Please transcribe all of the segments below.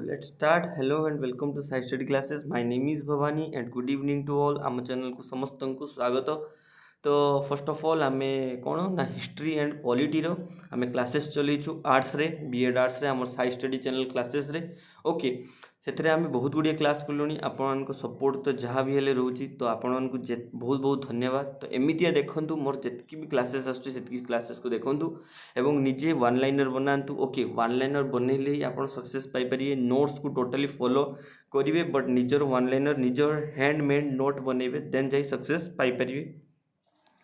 let's start. Hello and welcome to Side Study Classes. My name is Bhavani and good evening to all. आम channel को समस्त को स्वागत। तो first of all आम कौन ना हिस्ट्री एंड पॉलिटी आम क्लासेस चलैचु आर्ट्स रे बीएड आर्ट्स रे आम साइड स्टडी चैनल क्लासेस रे ओके से आम बहुत गुड़िया क्लास कलुँ आपण सपोर्ट तो जहाँ भी हेले रोचे तो आपण को बहुत बहुत धन्यवाद। तो एमतिया देखूँ मोर जितकी भी क्लासेस आसुच्ची क्लासेस को देखूँ एवं निजे वन लाइनर बनातु ओके वन लाइनर बनइले ही आप सक्सेस पाइपर। नोट्स को टोटाली फॉलो करेंगे बट निजर वन लाइनर निजर हैंडमेड नोट बनइबे देन जाई सक्सेस पाइपर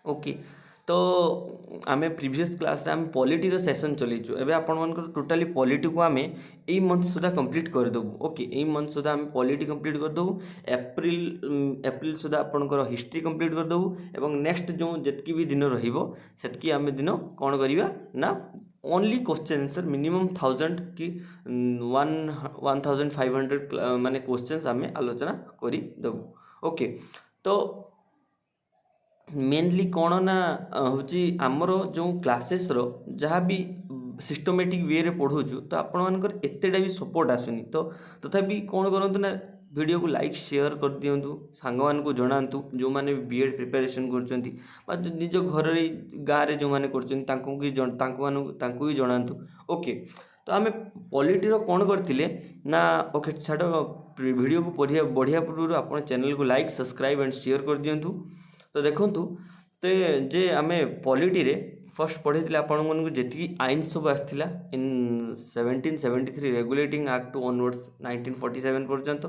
ओके। तो आम प्रीवियस क्लास रे आम पॉलिटी रो सेशन चलैचु एबे आपण मानकर टोटाली पॉलिटी को आम एई मंथ सुधा कंप्लीट कर देबु ओके। एई मंथ सुधा आम पॉलिटी कंप्लीट कर देबु एप्रिल सुधा आपनकर हिस्ट्री कंप्लीट कर देबु एवं नेक्स्ट जो जतकी भी दिन रहिबो सेतकी आम दिन कोन करिवा ना ओनली क्वेश्चन आंसर मिनिमम 1000 की 1500 माने क्वेश्चंस आम आलोचना करी देबु ओके। तो मेनली कौन ना हूँ आमर जो क्लासेस रो जहाँ भी सिस्टमेटिक वे रे पढ़ुचु तो आपण मानकर एतेटा भी सपोर्ट आसुनी तो तथापि कौन करूँ ना वीडियो को लाइक शेयर कर दिंतु सांग मान को जनातु जो मैंने बीएड प्रिपरेशन कर निज घर गाँव में जो मैंने भी जनातु ओके। तो आम पॉलिटी रो कौन करथिले ना ओके छाड़ वीडियो को बढ़िया पूर्व आप चैनल को लाइक सब्सक्राइब एंड शेयर कर दिंतु। तो देखूँ तो जे आम पॉलिटी रे फर्स्ट पढ़ी थे आपण मन जी आईन सब आसाला इन 1773 रेगुलेटिंग एक्ट ऑनवर्ड्स 1947 पर्यंत।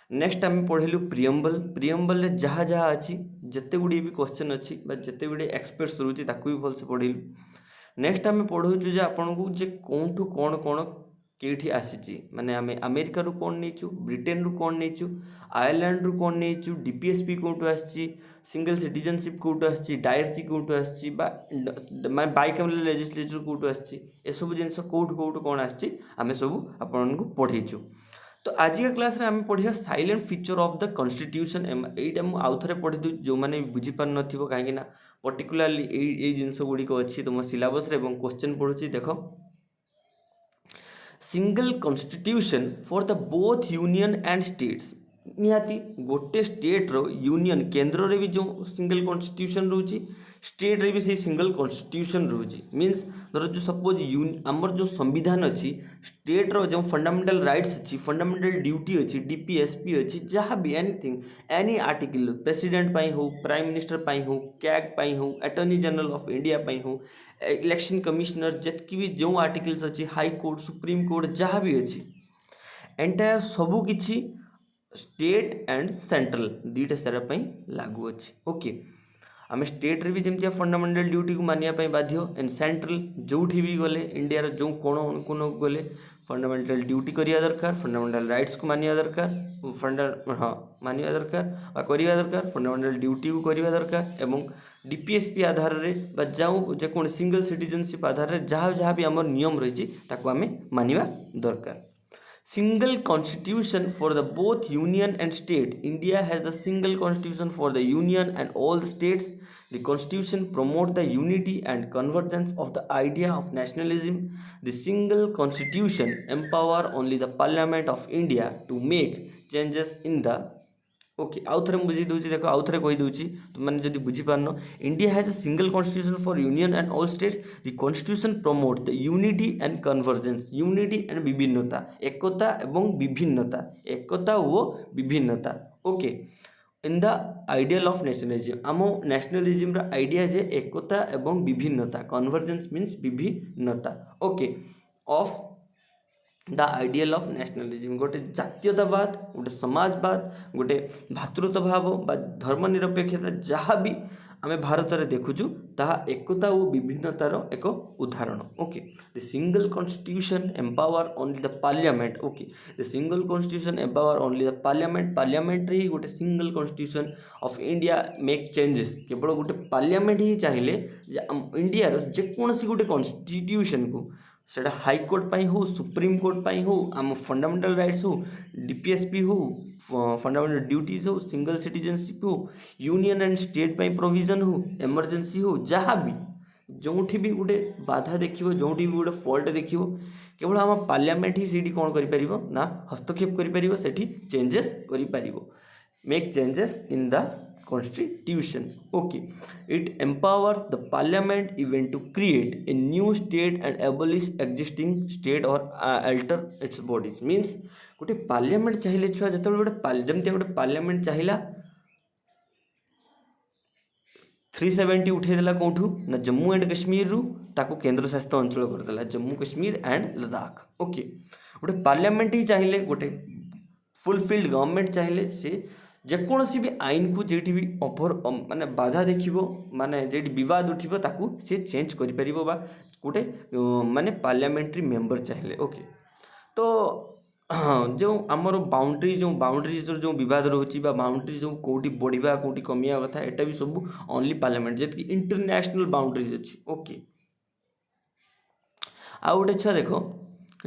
नेक्स्ट आम पढ़लु प्रियम्बल रे जहाँ जहाँ अच्छी जिते गुड़ी भी क्वेश्चन अच्छी जिते गुड़ी एक्सपर्ट्स रोचे ताकू भी भलसे पढ़लु। नेक्स्ट आम पढ़ुचु जे आपन को जे कौन ठू कौन कौन केठी आसीची माने आम अमेरिका रु कौन नहींचु ब्रिटेन रु कौन नहींचु आयरलैंड रु कौन नहींचु डीपीएसपी कौटू आसी सिंगल सिटीजनशिप कौटू आसी डायरची कौटू आसी माने बाइकैमरल लेजिस्लेचर कौटू आसी ए सब जिनस कौटू कौटू कौन आसी आम सब आपन को पढ़ीचु। तो आज का क्लास रे आम पढ़िया silent feature of the constitution एटा मु आउ थरे पढ़ी दउ जो माने बुझी पार नथिबो काहे ना पर्टिकुलरली ए जिनस गुडी को अछि तो मो सिलेबस रे एवं क्वेश्चन पढुची देखो single constitution for the both union and states निहाती गोटे स्टेट रो यूनियन केंद्र रे भी जो सिंगल कॉन्स्टिट्यूशन रोची स्टेट रे भी से सिंगल कॉन्स्टिट्यूशन रोची मींस धर जो सपोज आमर जो संविधान अच्छी स्टेट रो जो फंडामेंटल राइट्स अच्छी फंडामेंटल ड्यूटी अच्छी डीपीएसपी अच्छी जहाँ भी एनीथिंग एनी आर्टिकल प्रेसिडेंट पाई हो प्राइम मिनिस्टर पाई हो कैग पाई हो अटॉर्नी जनरल ऑफ इंडिया पाई हो इलेक्शन कमिश्नर जितकी भी जो आर्टिकल्स अच्छी हाई कोर्ट सुप्रीम कोर्ट जहाँ भी अच्छी एंटायर सबू किछि स्टेट एंड सेंट्रल दुईटा सारा लागू अच्छी ओके। आम स्टेट रे भी जमती फंडामेंटल ड्यूटी को मानिया बाध्य एंड सेंट्रल जोठी भी गले इंडिया रो जो कोण कोण गले फंडामेंटल ड्यूटी करिया दरकार फंडामेंटल राइट्स को मानिया दरकार मानिया दरकार करिया दरकार फंडामेंटल ड्यूटी को करिया दरकार एवं डीपीएसपी आधार रे जाऊँ जो सिंगल सिटीजनशिप आधार रे जहाँ जहाँ भी आम नियम रही ताको आम मानिया दरकार। Single constitution for the both union and state. India has the single constitution for the union and all the states. The constitution promotes the unity and convergence of the idea of nationalism. The single constitution empower only the parliament of India to make changes in the okay आउ थे बुझी दूसरी देखो आउ थे कही दूसरी तो मैंने जब बुझीपारन India has a single constitution for union and all states the constitution promote the unity and convergence unity and विभिन्नता एकता एवं विभिन्नता एकता व विभिन्नता okay in the ideal of nationalism आम नेशनलिज्म आइडिया जे एकता एवं विभिन्नता कन्वर्जेंस मीन्स विभिन्नता okay of the ideal of nationalism गोटे जातीयतावाद गोटे समाजवाद गोटे भातृत्व भाव बा धर्मनिरपेक्षता जहाँ भी आम भारत में देखुचु ताहा एकता और विभिन्नतार एक उदाहरण okay. The single constitution empower only the parliament okay the single constitution empower only the parliament रे ही गोटे single constitution of India make changes केवल गोटे पार्लियामेंट ही चाहिए इंडिया जेकोसी गोटे कॉन्स्टिट्यूशन को सेटा हाईकोर्ट पाई हो सुप्रीम कोर्ट पाई हो आम फंडामेंटल राइट्स हो डीपीएसपी हो फंडामेंटल ड्यूटीज हो सिंगल सिटीजनशिप हो union and state pi provision हो इमरजेंसी हो जहाँ भी जोठी भी गोटे बाधा देखियो जोठी भी गोटे फॉल्ट देखियो केवल आम पार्लियामेंट ही सीटी कौन करि ना हस्तक्षेप करि सेठी चेंजेस करि make changes in the constitution. Okay, it empowers the parliament even to create a new state and abolish existing state or alter its bodies. Means गोटे पार्लियामेंट चाहिए छुआ जो गोटे जमी गोटे पार्लियामेंट चाहिला 370 उठेदेला कौठू ना जम्मू एंड कश्मीर रु ताको केंद्र शासित अंचल करदेला जम्मू कश्मीर एंड लद्दाख. ओके, गोटे पार्लियामेंट ही चाहिए गोटे फुलफिल्ड गवर्नमेंट चाहिए से जेकोसी भी आईन को जेठी भी ऑफर माने बाधा देखिबो माने जेठी विवाद उठिबो ताकू से चेंज करि परिबो बा गोटे माने पार्लियामेंट्री मेंबर चाहिए. ओके, तो जो आमर बाउंड्रीज जो विवाद रोची बाउंड्री जो कौटी बढ़िया कौटी कमिया कथा एटा भी सब ओनली पार्लियामेंट जेत कि इंटरनेशनल बाउंड्रीज अच्छी. ओके, आउ गोटे छुआ देख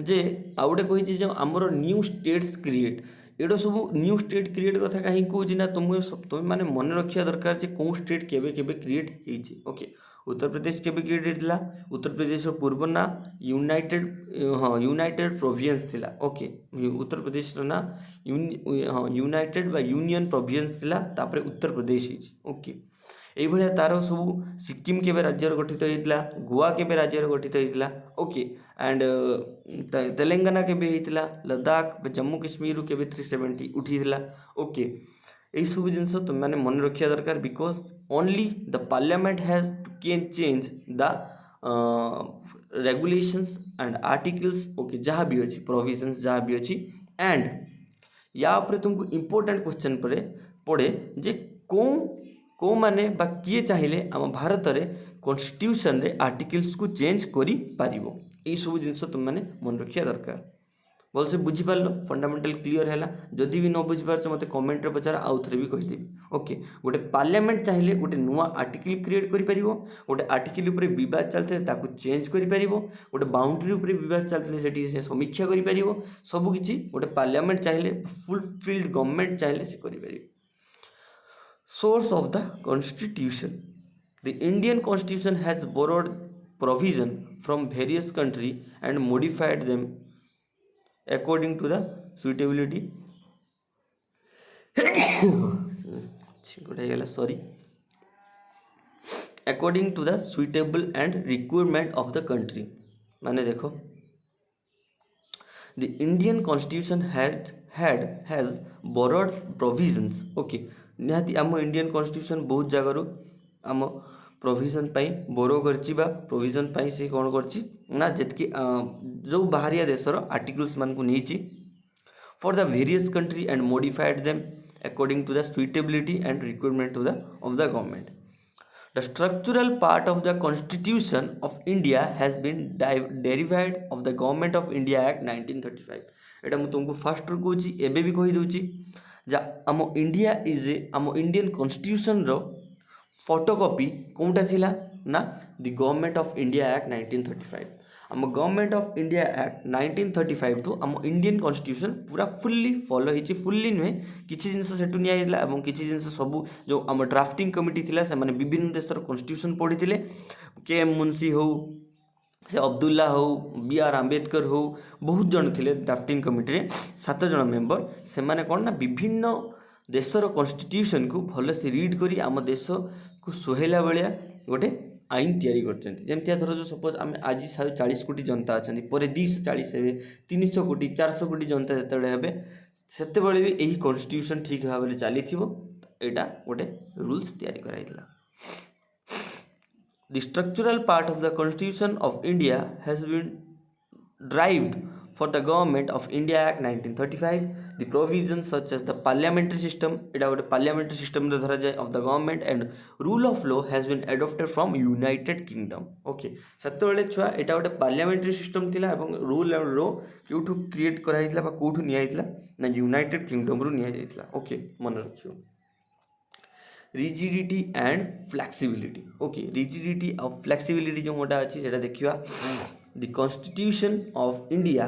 जे आउ गोटे कही जो आमर न्यू स्टेट्स क्रिएट एटा सब न्यू स्टेट क्रिएट कथा कहीं कौन ना तुम्हें मैंने मन रखा दरकार जे कौ स्टेट केबे केबे क्रिएट होइछि. ओके, उत्तर प्रदेश केबे क्रिएट होता उत्तर प्रदेश पूर्व ना यूनाइटेड प्रोविंस थिला. ओके, उत्तर प्रदेश ना यूनाइटेड बा यूनियन प्रोविंस थिला तापर उत्तर प्रदेश होइछि. ओके, यही भाया तार सब सिक्किम केबे राज्य गठित होता गोवा केबे राज्य गठित होता. ओके, एंड तेलंगाना केबे होता लद्दाख जम्मू कश्मीर केबे 370 उठीला. ओके, यही सब जिनस तुम मैंने मन रखा दरकार because only the parliament has to can change the regulations and articles. Okay, जहाँ भी अच्छी प्रोविजन्स जहाँ भी अच्छी एंड या तुमको इम्पोर्टेंट क्वेश्चन पड़े जे को माने बा किए चाहिए आम भारत में कॉन्स्टिट्यूशन रे आर्टिकल्स को चेंज करि पारिबो. यही सब जिनस तुम मैंने मन रखा दरकार. भलसे बुझीपार फंडामेंटल क्लीयर है. जदि भी न बुझीपार मत कमेंट रे पचार आउ थे भी कहीदेवी. ओके, गोटे पार्लियामेंट चाहिए गोटे नुआ आर्टिकल क्रिएट करि गोटे आर्टिकल उपर विवाद चलते ताकू चेंज करि गोटे बाउंड्री उपर विवाद चलते से समीक्षा करि सबकि गोटे पार्लियामेंट चाहिए फुलफिल्ड गवर्नमेंट चाहिए से करि. Source of the Constitution. The Indian Constitution has borrowed provision from various countries and modified them according to the suitability. According to the suitable and requirement of the country. माने देखो the Indian Constitution has borrowed provisions. Okay, निहाती आम Indian constitution बहुत जगार आम provision पाई बोरो करछि बा provision पाई से कौन करछि ना जेतकी जो बाहरिया देशर आर्टिकल्स मान को नहीं for the various country and modified them according to the suitability and requirement of the government. The structural part of the Constitution of India has been derived of the Government of India Act 1935. एटा मु तुमको fast रू कहूँ एबे भी कही दूची जा आम इंडिया इज आम इंडियन कॉन्स्टिट्यूशन रो फोटोकॉपी कौटा थिला ना the government of India act 1935. आम गवर्नमेंट ऑफ इंडिया एक्ट 1935 टू आम इंडियन कॉन्स्टिट्यूशन पूरा फुल्ली फॉलो होती फुल्ली नुहे किसी जिनस सेठू निया और किसी जिनस सब जो आम ड्राफ्टिंग कमिटी थिला से माने विभिन्न देशर कॉन्स्टिट्यूशन पढ़ी के एम मुंशी हो से अब्दुल्ला हो बी आर आम्बेडकर हो बहुत जन थे ड्राफ्टिंग कमिटी रे 7 जन मेंबर से माने कौन ना विभिन्न देशर कॉन्स्टिट्यूशन को भल से रीड करी आम देश को सुहेला भाया गोटे आईन तैयारी करमती धर जो सपोज आम आज 140 कोटी जनता अच्छा पर 240 हे 300 कोटी 400 कोटी जनता जिते हे से भी यही कॉन्स्टिट्यूशन ठीक भाव में चली यहाँ गोटे रूल्स तैयारी कराइला. The structural part of the Constitution of India has been derived for the Government of India Act 1935. The provisions such as the parliamentary system, parliamentary system of the government and rule of law has been adopted from United Kingdom. Okay, सेतबेले छुआ एटा गोटे parliamentary system थिला एवं rule and law क्योंठू create कराइतला बा कोठू निया आइतला ना United kingdom रु निया जाइतला. Okay, मन रखियो. Rigidity and flexibility. Okay, rigidity और फ्लेक्सिबिलिटी जो मोटा अच्छी से देखा the constitution of India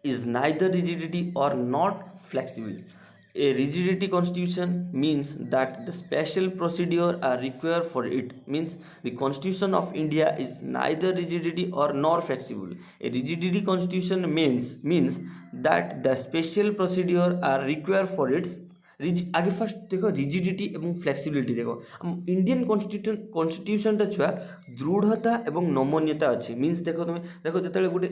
is neither rigidity और not flexible. A rigidity constitution means that the special procedure are required for it. Means the constitution of India is neither rigidity or nor flexible. A rigidity constitution means that the special procedure are required for its आगे fast देख rigidity एवं flexibility देख Indian constitution छुआ दृढ़ता एवं नमनीयता अच्छी means देख तुम देख जो गोटे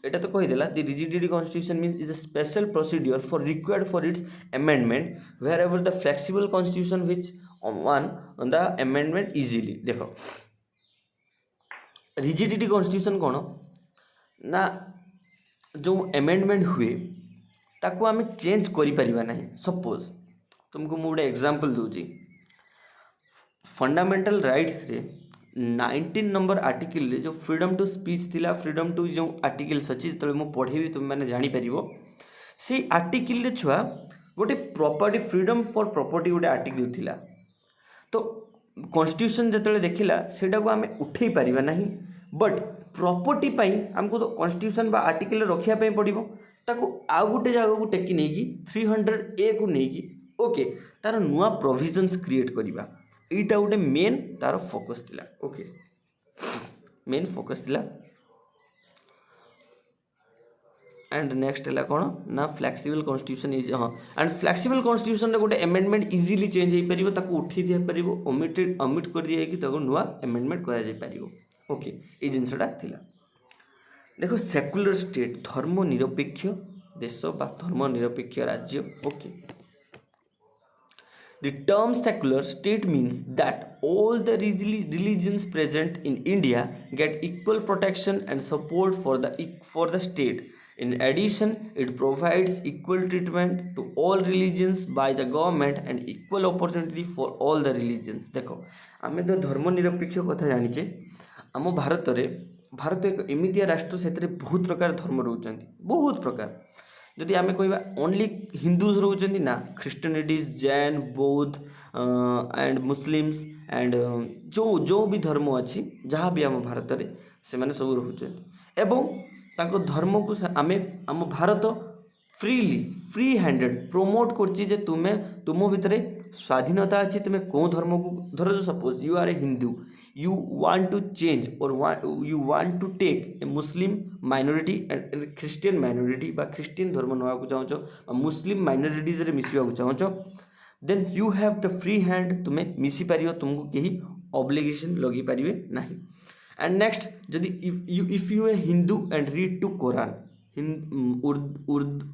एटा तो कहीदेला the rigidity constitution means is a special procedure for required for its amendment wherever the flexible constitution which one the amendment easily देख रिजिडिटी कन्स्टिट्यूशन कौन ना जो अमेंडमेंट हुए ताको आम चेंज करिपरिबा नहीं सपोज तुमको मुझे गोटे एग्जांपल दूची फंडामेंटल राइट्स रे 19 नंबर आर्टिकल रे जो फ्रीडम टू स्पीच थिला फ्रीडम टू जो आर्टिकल्स अच्छी जो मुझे पढ़ेबी तुम मैंने जापर से आर्टिकल रे छुआ गोटे प्रॉपर्टी फ्रीडम फॉर प्रॉपर्टी गोटे आर्टिकल थिला तो कॉन्स्टिट्यूशन जो देखला सेटा को आम उठे पारिबा नहीं बट प्रॉपर्टी पाई हमको तो कॉन्स्टिट्यूशन बा आर्टिकल रखिया पे पड़िबो ताको आउ गोटे जगह को टेकी नहीं 300A को नहीं ओके तार नुआ प्रोविजन्स क्रिएट करवा यहीटा गोटे मेन तार फोकस थिला ओके मेन फोकस थिला एंड नेक्स्ट है कौन ना फ्लेक्सिबल कॉन्स्टिट्यूशन इज हाँ एंड फ्लेक्सिबल कॉन्स्टिट्यूशन गोटे अमेंडमेंट इजिली चेंज हो पार ताको उठी दि पार ओमिट कर दिया नुआ अमेंडमेंट कर ओके ये जिनसटा थिला देखो सेक्युलर स्टेट धर्मनिरपेक्ष देश बा धर्मनिरपेक्ष राज्य okay The term secular state means that all the religions present in India get equal protection and support for the state. In addition, it provides equal treatment to all religions by the government and equal opportunity for all the religions. देखो आमे तो धर्मनिरपेक्ष कथा जानिचे आम भारत एक एमितिया राष्ट्र से बहुत प्रकार धर्म रोचंती बहुत प्रकार जदि आमे कहबा ओनली हिंदूज रोचंती ना ख्रिस्टियनिटीज जैन बौद्ध एंड मुस्लिम्स एंड जो भी धर्म अच्छी जहाँ भी आम भारत में से माने सब रोचंती एवं ताको धर्म को आमे आम भारत फ्री हैंडेड प्रमोट करछि जे तुमे तुम भितर स्वाधीनता अच्छी तुम्हें कौ धर्म को धर suppose you are a Hindu you want to change or you want to take a Muslim minority and a Christian minority बा Christian धर्म नवा को चाहो मुस्लिम minorities रे मिसिबा को चाहो then you have the free hand तुम्हें मिसी पारियो तुमको कहीं obligation लगी पारिबे नहीं and next जदि if you a Hindu and read to Quran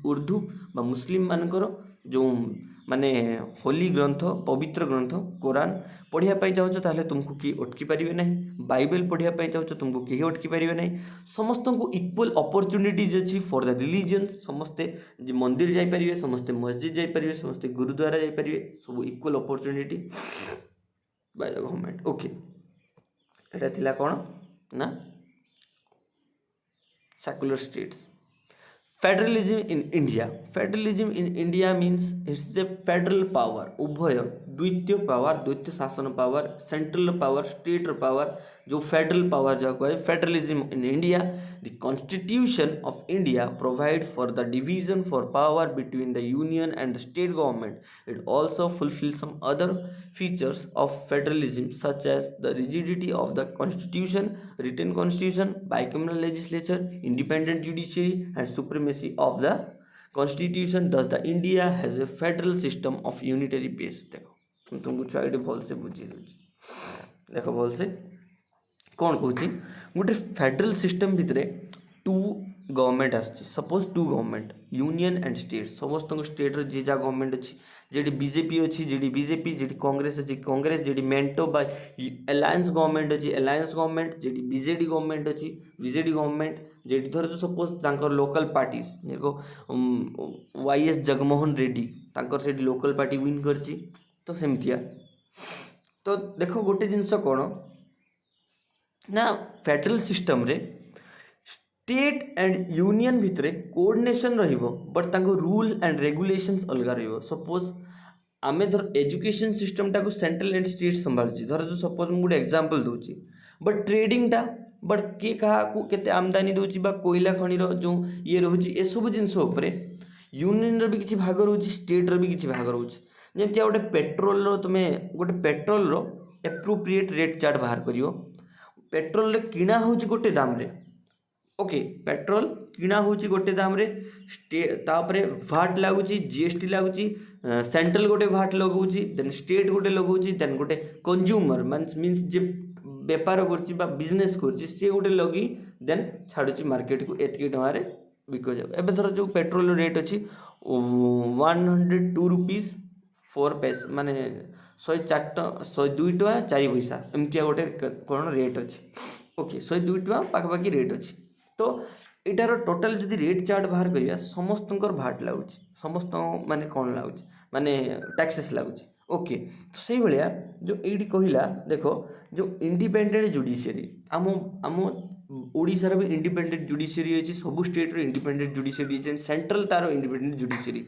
Urdu बा मुस्लिम मानकर जो माने होली ग्रंथ पवित्र ग्रंथ कुरान पढ़िया चाहो ताहले तुमको किए अटकी पारिबे नहीं बाइबल पढ़िया चाहो तुमको कहीं अटकी पारिबे नहीं समस्त को इक्वल अपॉर्चुनिटीज अच्छी फॉर द रिलीजियंस समस्ते मंदिर जाई पारिबे समस्ते मस्जिद जाई पारिबे समस्ते गुरुद्वारा जाई पारिबे सब equal opportunity by the government okay एटा थिला कोन ना secular states federalism in India means it's a federal power उभय द्वितीय शासन power central power state power जो फेडरल पावर जो कहे federalism in India the constitution of India provide for the division for power between the union and the state government it also fulfil some other features of federalism such as the rigidity of the constitution, written constitution, bicameral legislature, independent judiciary and supremacy of the constitution. Thus the India has a federal system of unitary base. देखो तुमको छुआ भल से बुझी दूँ देख भल से कौन कहूँ गोटे फेडरल सिस्टम भितर टू गवर्नमेंट आसछि suppose two government union and state समस्त स्टेट रे जे जा गवर्नमेंट अच्छी जेडी बीजेपी अच्छी जेडी बीजेपी जेडी कांग्रेस अच्छी कांग्रेस जेडी मेंटो बाय अलायंस गवर्नमेंट अच्छी अलायंस गवर्नमेंट जेडी बीजेडी गवर्नमेंट अच्छी बीजेडी गवर्नमेंट जेडी धर सपोज तांकर लोकल पार्टीज देखो वाईएस जगमोहन रेड्डी तांकर से लोकल पार्टी विन करची तो सेमतिया तो देखो गोटे जिनस कौन ना फेडरल सिस्टम रे स्टेट एंड यूनियन भितर कोऑर्डिनेशन रहिबो बट तांको रूल एंड रेगुलेशंस अलग रहिबो सपोज आमे धर एजुकेशन सिस्टम टाको सेंट्रल एंड स्टेट संभालुची धर जो सपोज मु गोटे एग्जांपल दोची बट ट्रेडिंग टा बट के कहा को केते आमदानी दोची बा कोयला खनिर जो ये रहउची ए सब जिंस ऊपर यूनियन भी किसी भाग रोचे, स्टेट भी किसी भाग रोचे। जमी गोटे पेट्रोल तुम्हें गोटे पेट्रोल एप्रोप्रिएट रेट चार्ट बाहर कर पेट्रोल किणा हो गोटे दाम रे, ओके पेट्रोल किणा हो गोटे दाम रे, तापरे भाट लगुच, जीएसटी लगुच, सेंट्रल गोटे भाट लगाऊँ, देन स्टेट गोटे लगाऊँ, देन गोटे कंज्यूमर मीन्स जे बेपार कर बिजनेस कर गोटे लगी देन छाड़ुची मार्केट को एतिक टकर बिक जाए। एवं धर जो पेट्रोल रेट अच्छी 102 रुपीज 4 पैसा माने 102 टଙ୍କା 4 पैसा एमती गोटे कौन रेट अच्छी, ओके 102 टଙ୍କା पाखापाखि रेट अच्छी। तो यार टोटाल जब रेट चार्ट बाहर करिया समस्त भाट लगुच, समस्त माने कौन लगुच माने टैक्सेस लगुच, ओके। तो से भाया जो ये कहला देख जो इंडिपेंडेंट जुडिशियरी आम आम ओडिशार भी इंडिपेंडेंट जुडिशियरी अच्छी, सब स्टेट रो इंडिपेंडेंट जुडिशियरी अच्छी, सेंट्रल तार इंडिपेंडेंट जुडिशियरी।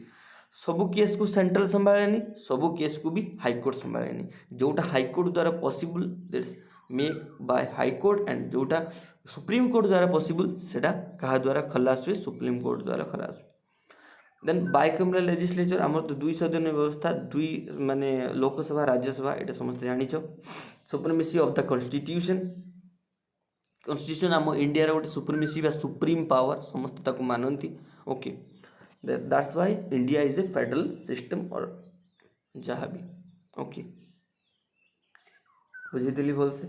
सबू केस को सेंट्रल संभाळेनी, सबू केस को भी हाईकोर्ट संभाळेनी। जोटा हाईकोर्ट द्वारा possible that's make by high court and जोटा सुप्रीम कोर्ट द्वारा पॉसिबल सेटा कहा द्वारा खलास हुए, सुप्रीम कोर्ट द्वारा खलास हुए। देन बाइकमरल लेजिस्लेचर आमर तो 2 सदन व्यवस्था, 2 माने लोकसभा राज्यसभा एटा समस्त जानिछ। Supremacy of the constitution, constitution आम इंडिया रो गोटे सुप्रीमेसी बा सुप्रीम पावर समस्त ताको मानती, okay. That's why India is a federal system और जहाँ भी, ओके बुझीदेली भल से।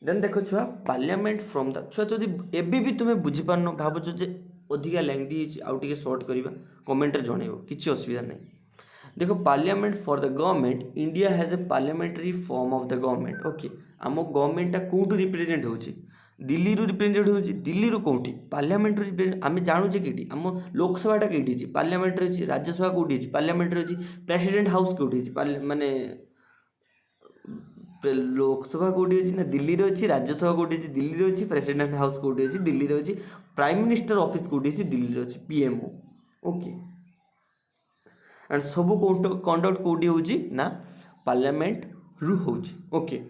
देन देख छुआ पार्लियामेंट फ्रॉम द छुआ जदि एबी भी तुम्हें बुझीपार भावुच जे अधिका लेंथी आउ टिके शॉर्ट करवा कमेंट जनइब किसी असुविधा नहीं। देखो parliament for the government India has a parliamentary form of the government, okay आम गवर्नमेंटा कौटू रिप्रेजेंट होची, दिल्ली रु रिप्रेजेंट होची, दिल्ली रु कौटी पार्लियामेंट रिप्रेजेंट आम जानूचे कि आम लोकसभाटा कईटी पार्लियामेंट अच्छी, राज्यसभा कौटी पार्लियामेंट अच्छी, प्रेसिडेंट हाउस कौटी माने लोकसभा कौटी अच्छी ना दिल्ली रे अच्छी, राज्यसभा कौटी अच्छी दिल्ली रे अच्छी, प्रेसिडेंट हाउस कौटी अच्छी दिल्ली रे अच्छी, प्राइम मिनिस्टर ऑफिस कौटी अच्छी दिल्ली रे अच्छी पीएमओ, ओके। एंड सब कंडक्ट कौटी होची ना पार्लियामेंट रु होची, ओके।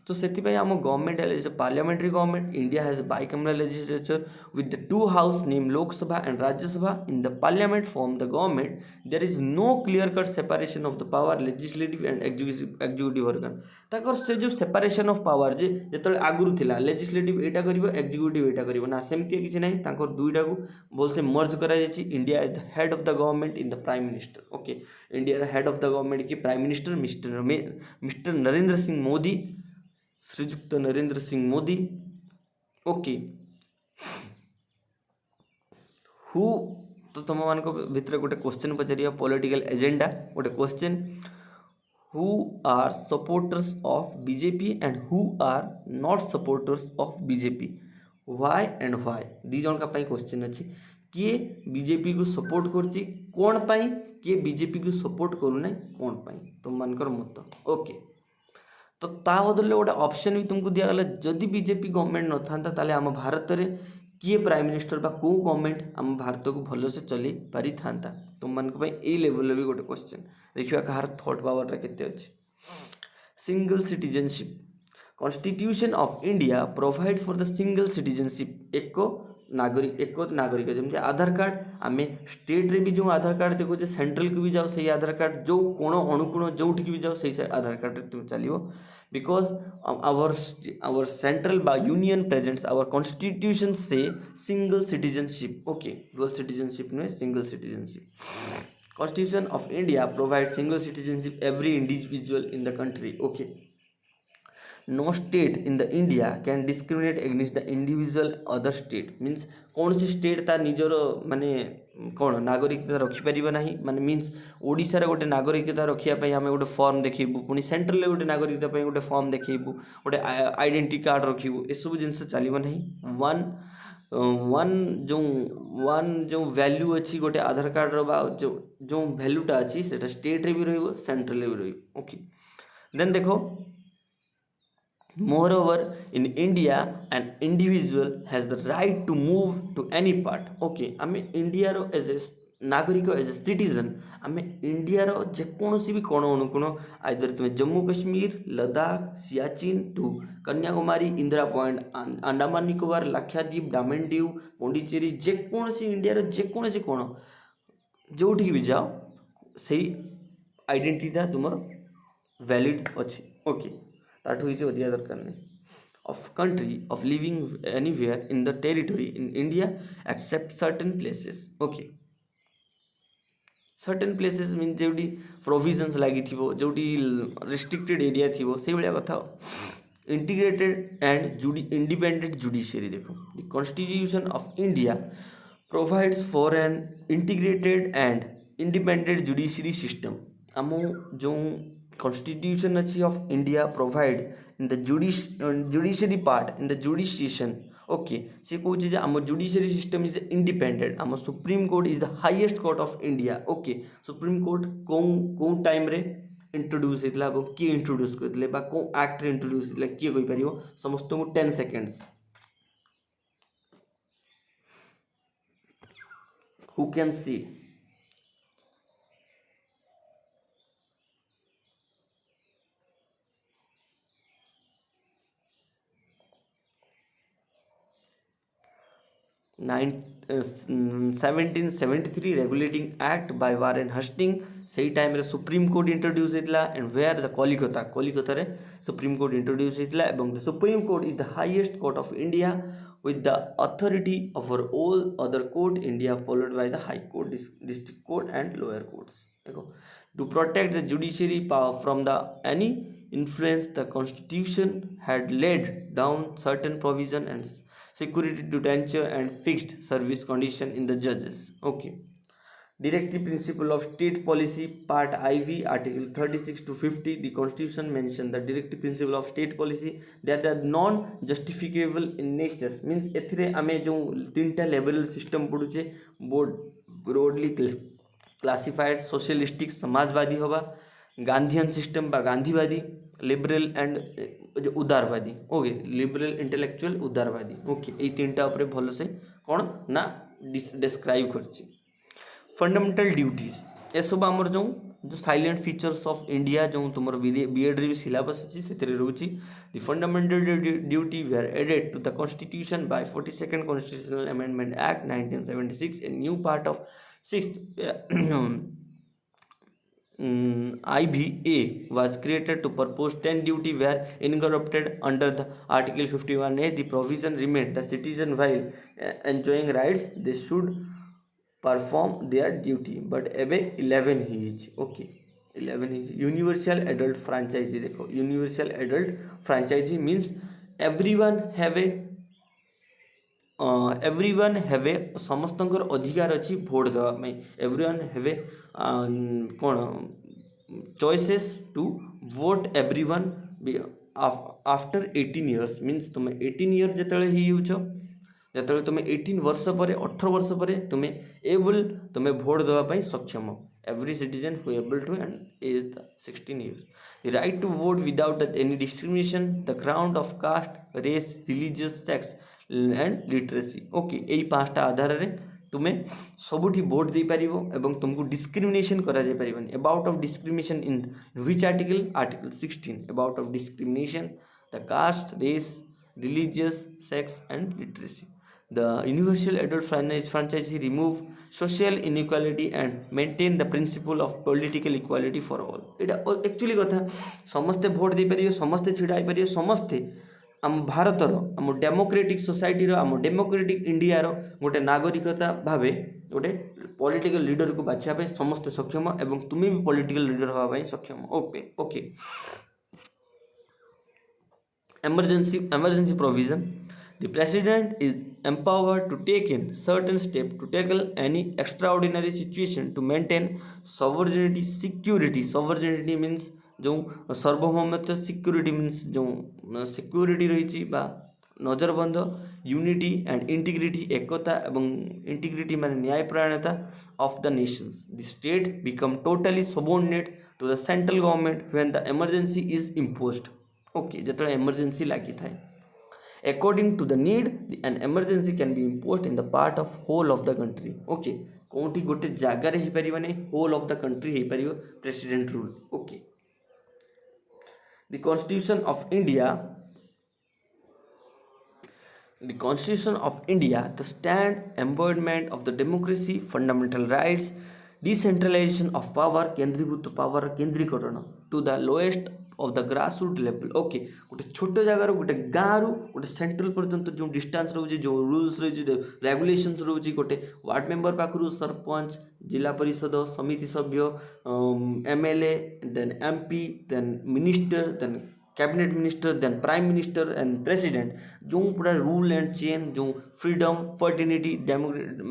तो से आम government is parliamentary government. India has bicameral legislature with the 2 house name Lok Sabha and Rajya Sabha. In the parliament form the government there is no clear cut separation of the power legislative and executive organ. ताकर से जो separation of power जे जेतले आगुरु थिला legislative एटा करिवो executive एटा करिवो ना, सेमती किछि नाही, ताकर दुईटा को बोल से मर्ज करा जायछि। India is the head of the government in the prime minister, okay India head of the government की prime minister mister Narendra Singh Modi, Shriyukta Narendra Singh Modi, okay. हु तो तुम मान भितर गोटे क्वेश्चन पचार पॉलिटिकल एजेंडा गोटे क्वेश्चन, हु are supporters of BJP and who are not supporters of BJP, why and why दी जन का क्वेश्चन अच्छी। किए बीजेपी को सपोर्ट करछि कौन पाई, किए बीजेपी को सपोर्ट करूना कौन पाई, तुम मानकर मत, ओके। तो ता बदले गोटे ऑप्शन भी तुमको दिगला, जदि बीजेपी गवर्नमेंट न था ताले आम भारत में किए प्राइम मिनिस्टर बा को गवर्नमेंट आम भारत को भल से चली पारि था। तुम मान ए लेवल भी गोटे क्वेश्चन देखिए कहार थॉट पावर केते अच्छे। Single citizenship, constitution of India provide for the single citizenship, एक नागरिक जमी आधार कार्ड आम स्टेट रे भी जो आधार कार्ड देखो सेंट्रल को भी जाओ सही आधार कार्ड, जो कोण अणुकोण जो भी जाओ सही आधार कार्ड तुम चलो, बिकॉज आवर सेंट्रल बा यूनियन प्रेजेंट्स आवर कॉन्स्टिट्यूशन से single citizenship, okay dual citizenship नुहे single citizenship. Constitution of India provide single citizenship every individual in the country, okay. No state in the India can discriminate against the individual other state, means कौन सी state तार निजर माने कौन नागरिकता रखिपर ना, माने मीन्स ओडिशार गोटे नागरिकता रखापी आम गोटे फॉर्म देखू, पुणी सेंट्रल गोटे नागरिकता गोटे फॉर्म देखू, गोटे आइडेंटिटी कार्ड रखू, एसबू जिन चलो ना। वन जो वैल्यू अच्छी गोटे आधार कार्ड जो वैल्यूटा अच्छी से स्टेट रे भी रही सेंट्रल भी रही, ओके। देन देखो moreover in India an individual has the right to move to any part, okay आम इंडिया रो एज ए नागरिक एज ए सिटीजन आम इंडिया रो जेकोसी भी कोण अनुकोण आइदर तुम्हें जम्मू कश्मीर लद्दाख सियाचिन टू कन्याकुमारी इंदिरा पॉइंट अंडमान निकोबार लाक्षाद्वीप डामन डीव पौंडीचेरी जेकोसी इंडिया रो जेकोसी कोण जोठी भी जाओ सही आइडेंटिटी तुमर वैलिड अच्छी ओके ताठू किसी अधिका दरकार नहीं of country of living anywhere in the territory in India except certain places okay certain places means जोटी provisions लगी थी वो जोटी restricted area थी वो सही बढ़िया कथा integrated and independent judiciary देखो the constitution of India provides for an integrated and independent judiciary system आमो जो constitution अच्छी of India provide in the judiciary part in the jurisdiction okay से कौन जे आम judiciary system is independent आम supreme court is the highest court of India okay supreme court कौन time रे introduce होता है किए इंट्रोड्यूस करते कौ एक्ट इंट्रोड्यूस होता किए कोई पार समस्त को 10 seconds who can see 1773 regulating act by Warren Hastings सही टाइम रे सुप्रीम कोर्ट इंट्रोड्यूस होता एंड वेयर द कलिकता रे सुप्रीम कोर्ट इंट्रोड्यूस होता एवं the supreme court is the highest court of India with the authority over all other court India followed by the high court district court and lower courts देखो to protect the judiciary power from the any influence the constitution had laid down certain provision and security detention and fixed service condition in the judges okay directive principle of state policy part IV article 36 to 50 the constitution mentioned the directive principle of state policy that are non justificable in nature means एथिरे आमे जो तीनटा level system पढुचे board broadly classified socialistic समाजवादी होबा Gandhian system बा गांधीवादी liberal and जो उदारवादी ओके लिबरल इंटेलेक्चुअल उदारवादी ओके ये तीनटा ऊपर भल से कौन ना डिस्क्राइब करछि फंडामेंटल ड्यूटीज ये सब आमर जो साइलेंट फीचर्स ऑफ इंडिया जो तुम बीएड रे भी सिलेबस अच्छी से रोची the fundamental duty they are added to the constitution by 42nd constitutional amendment act 1976 a new part of 6th IVA was created to purpose 10 duty were incorporated under the Article 51A. The provision remained the citizen while enjoying rights they should perform their duty but ebe 11 he is okay 11 is universal adult franchise देखो universal adult franchise means everyone have a समस्तंकर अधिकार अच्छी vote देवा everyone have a कौन choices to vote everyone after 18 years means तुम 18 years जितेबाला ही होछ जो तुम 18 वर्ष पर 18 वर्ष पर तुम्हें एबल तुम्हें भोट देवाई सक्षम every citizen who able to and age 16 years the right to vote without any discrimination the ground of caste race religious sex and literacy okay यही 5टा आधार रे तुम्हें सबुठी भोट दे पारिबो एवं तुमको डिस्क्रिमिनेशन करा जाय परिबन about of discrimination in which article 16 about of discrimination the caste race religious sex and literacy the universal adult franchise remove social inequality and maintain the principle of political equality for all Etah actually कथा समस्ते vote दे परियो समस्ते छिड़ा आइ परियो समस्ते आम भारतर आम democratic society रो आम democratic India रो गोटे नागरिकता भावे गोटे पॉलिटिकल लीडर को बाछिया पे समस्त सक्षम एवं तुमे भी पॉलिटिकल लीडर होबा पई सक्षम okay okay emergency provision the president is empowered to take in certain steps to tackle any extraordinary situation to maintain sovereignty means जो सार्वभौमत्व सिक्योरिटी मीन्स जो सिक्योरिटी रही नजरबंद यूनिटी एंड इंटीग्रिटी एकता एवं इंटीग्रिटी माने न्यायपरायणता of the nations the state become totally subordinate to the central government when the emergency is imposed okay जो इमरजेंसी लगी था according to the need an emergency can be imposed in the part of whole of the country okay कौटी गोटे जगार हो पार whole of the country हो पार president rule okay The Constitution of India, the stand embodiment of the democracy, fundamental rights, decentralisation of power केन्द्रीभूत power केन्द्रीकरण to the lowest of the grassroot level okay गोटे छोट जगार गोटे गाँव गोटे central पर्यंत जो डिस्टेंस रोचे जो रूल्स रही रेगुलेशंस रोचे गोटे वार्ड मेंबर पाखु सरपंच जिला परिषद समिति सभ्य MLA then MP then minister then cabinet minister then prime minister and president जो पूरा रूल एंड चेन जो फ्रीडम फर्टिनिटी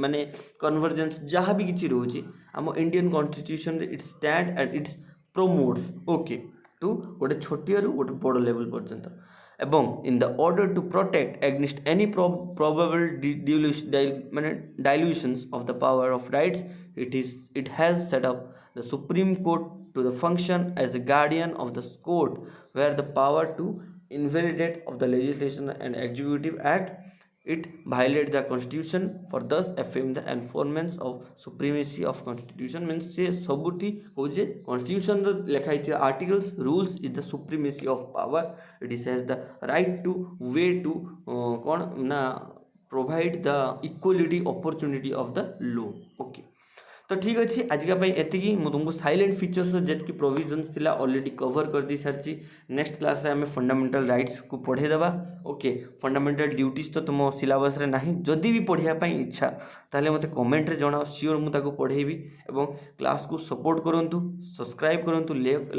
माने कन्वर्जेंस जहाँ भी किसी रोचे आम Indian constitution its stand and its promotes okay to गोटे छोटिया गोटे बड़ लेवल पर्यंत एवं in the order to protect against any probable माने dilutions of the power of rights it has set up the supreme court to the function as a guardian of the court where the power to invalidate of the legislation and executive act it violate the constitution for thus affirm the enforcement of supremacy of constitution means से सबुठी हो जे constitution रो लिखा है articles rules is the supremacy of power it is has the right to way to कौन ना provide the equality opportunity of the law okay तो ठीक अच्छे आजिका एतिकी तुमको साइलेंट फीचर्स जितकी प्रोविजन्स थिला ऑलरेडी कवर कर दी सारी नेक्स्ट क्लास रे हमें फंडामेंटल राइट्स को पढ़े देबा ओके फंडामेंटल ड्यूटीज तो तुम सिलेबस रे नाही जदि भी पढ़िया पई इच्छा ताले मते कमेंट रे जणाओ श्योर मु ताको पढ़ेबी एवं क्लास को सपोर्ट करंतु सब्सक्राइब करंतु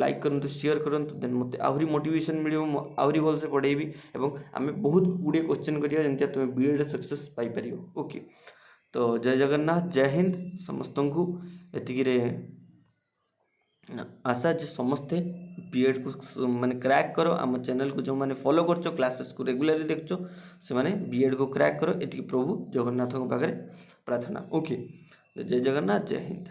लाइक करंतु शेयर करंतु देन मते आहुरी मोटिवेशन मिलियो आहुरी भल से पढ़ेबी एवं हमें बहुत गुडे क्वेश्चन करिया जेंति तुम बीएड रे सक्सेस पाई परियो ओके तो जय जगन्नाथ जय हिंद समस्त को एतिकी आशा जे समस्ते बीएड को माने क्रैक करो आम चैनल को जो माने फॉलो करछो क्लासेस को रेगुलरली देखछो से माने बीएड को क्रैक करो एतिकी प्रभु जगन्नाथ पाखे प्रार्थना ओके जय जगन्नाथ जय हिंद।